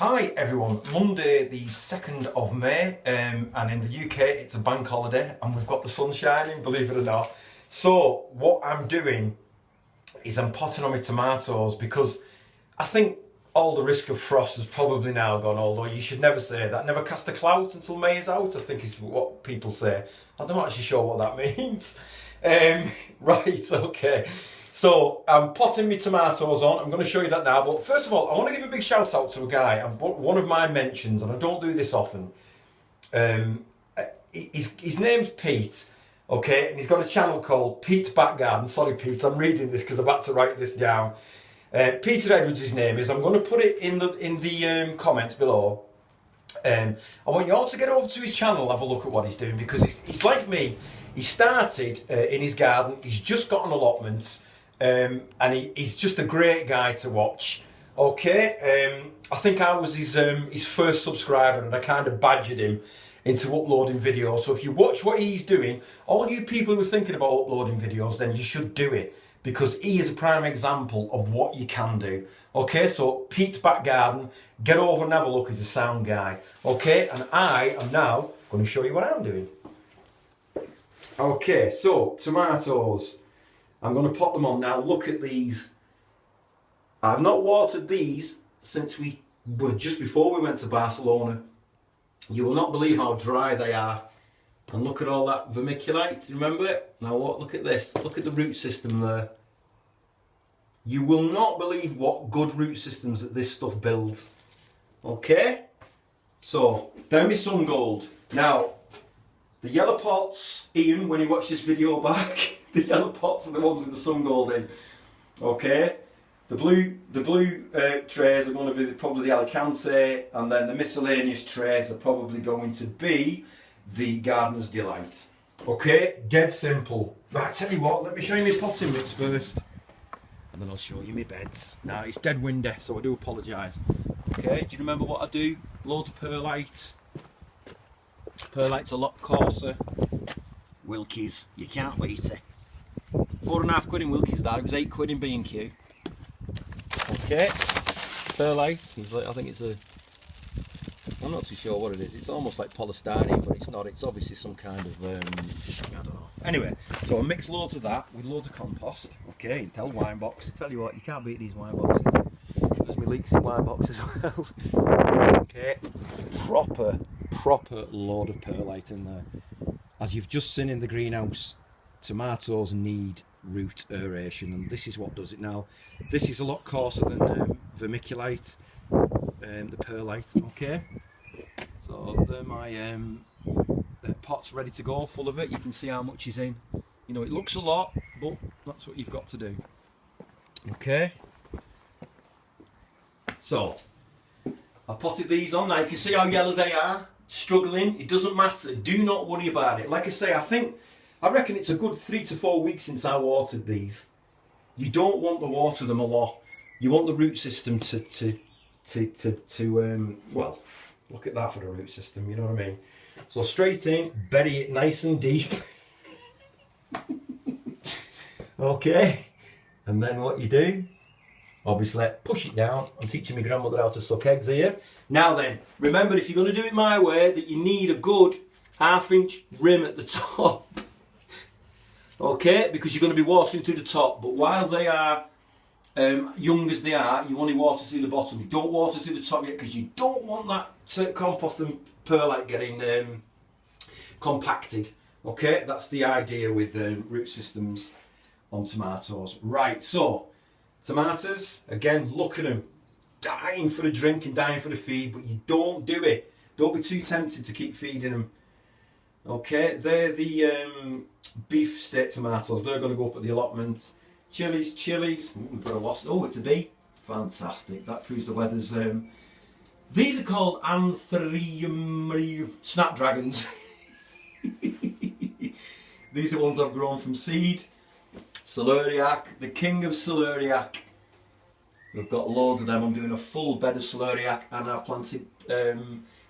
Hi everyone, Monday the 2nd of May and in the UK it's a bank holiday and we've got the sun shining, believe it or not. So what I'm doing is I'm potting on my tomatoes because I think all the risk of frost has probably now gone, although you should never say that. Never cast a clout until May is out, I think is what people say. I'm not actually sure what that means. Right, okay. So I'm potting my tomatoes on. I'm going to show you that now. But first of all, I want to give a big shout out to a guy. One of my mentions, and I don't do this often. His name's Pete, okay? And he's got a channel called Pete Back Garden. Sorry, Pete, I'm reading this because I've had to write this down. Peter Edwards, his name is. I'm going to put it in the comments below. I want you all to get over to his channel and have a look at what he's doing because he's like me. He started in his garden. He's just got an allotment. And he's just a great guy to watch. Okay, I think I was his first subscriber and I kind of badgered him into uploading videos. So if you watch what he's doing, all you people who are thinking about uploading videos, then you should do it because he is a prime example of what you can do. Okay, so Pete's Back Garden, get over and have a look. He's a sound guy. Okay, and I am now going to show you what I'm doing. Okay, so tomatoes. I'm going to pot them on now. Look at these. I've not watered these since just before we went to Barcelona. You will not believe how dry they are. And look at all that vermiculite, remember it? Now look at this. Look at the root system there. You will not believe what good root systems that this stuff builds. Okay? So, down my sun gold. Now, the yellow pots, Ian, when you watch this video back, the yellow pots are the ones with the sun gold in. Okay, the blue trays are going to be probably the Alicante, and then the miscellaneous trays are probably going to be the Gardener's Delight. Okay, dead simple. Right, I tell you what, let me show you my potting mix first, and then I'll show you my beds. Now it's dead windy, so I do apologise. Okay, do you remember what I do? Loads of perlite. Perlite's a lot coarser. Wilkies, you can't beat it. £4.5 in Wilkies that, it was £8 in B&Q. Okay, perlite, I think it's I'm not too sure what it is, it's almost like polystyrene but it's not, it's obviously some kind of, I don't know. Anyway, so I mix loads of that with loads of compost, okay, and tell wine box, I tell you what, you can't beat these wine boxes. There's my leeks in wine boxes as well. Okay, proper load of perlite in there. As you've just seen in the greenhouse, tomatoes need root aeration and this is what does it now. This is a lot coarser than vermiculite, the perlite, okay. So they're my pots ready to go, full of it. You can see how much is in. You know, it looks a lot, but that's what you've got to do. Okay. So, I potted these on. Now you can see how yellow they are. Struggling, it doesn't matter. Do not worry about it. Like I say, I reckon it's a good 3 to 4 weeks since I watered these. You don't want to water them a lot. You want the root system to well, look at that for the root system, you know what I mean? So straight in, bury it nice and deep. Okay, and then what you do, obviously push it down. I'm teaching my grandmother how to suck eggs here. Now then, remember if you're going to do it my way, that you need a good 1/2 inch rim at the top. Okay, because you're going to be watering through the top, but while they are young as they are, you only water through the bottom. Don't water through the top yet because you don't want that compost and perlite getting compacted. Okay, that's the idea with root systems on tomatoes. Right, so tomatoes, again, look at them. Dying for a drink and dying for a feed, but you don't do it. Don't be too tempted to keep feeding them. Okay, they're the beef steak tomatoes. They're going to go up at the allotment. Chilies. Ooh, we've got a wasp. Oh, it's a bee. Fantastic. That proves the weather's. These are called anthurium snapdragons. These are ones I've grown from seed. Celeriac, the king of celeriac. We've got loads of them. I'm doing a full bed of celeriac, and I've planted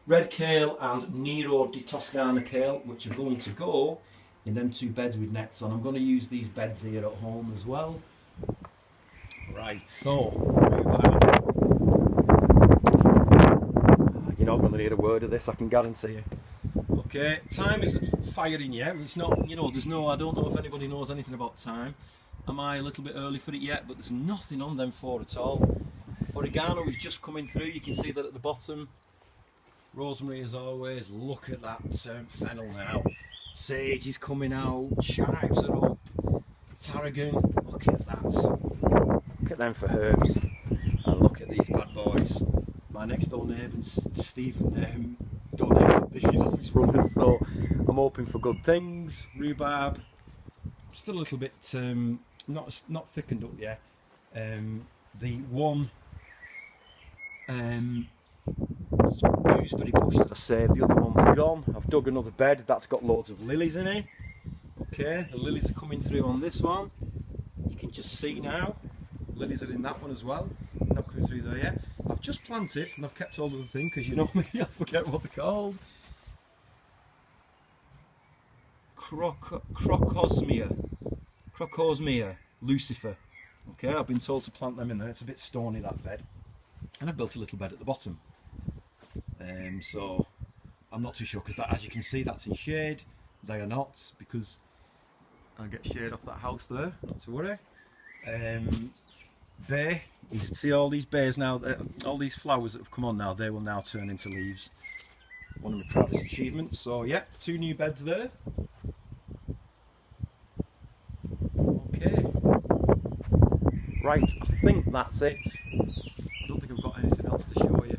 red kale and Nero di Toscana kale, which are going to go in them 2 beds with nets on. I'm going to use these beds here at home as well. Right, so to hear a word of this, I can guarantee you. Okay, time isn't firing yet. It's not, you know, there's no, I don't know if anybody knows anything about time. Am I a little bit early for it yet? But there's nothing on them four at all. Oregano is just coming through. You can see that at the bottom. Rosemary as always. Look at that fennel now. Sage is coming out. Chives are up. Tarragon. Look at that. Look at them for herbs. And look at these bad boys. My next door neighbour, Stephen, donated these off his runners, so I'm hoping for good things. Rhubarb. Still a little bit not thickened up yet. The one gooseberry bush that I saved, the other one's gone. I've dug another bed that's got loads of lilies in it. Okay, the lilies are coming through on this one. You can just see now. Lilies are in that one as well. Not coming through there yet. I've just planted and I've kept hold of the thing because you know me, I forget what they're called. Crocosmia Lucifer. Okay, I've been told to plant them in there. It's a bit stony, that bed, and I built a little bed at the bottom. So I'm not too sure because as you can see, that's in shade. They are not, because I get shade off that house there. Not to worry. Bay. You can see all these bays now. All these flowers that have come on now. They will now turn into leaves. One of my proudest achievements. So yeah, 2 new beds there. Right, I think that's it. I don't think I've got anything else to show you.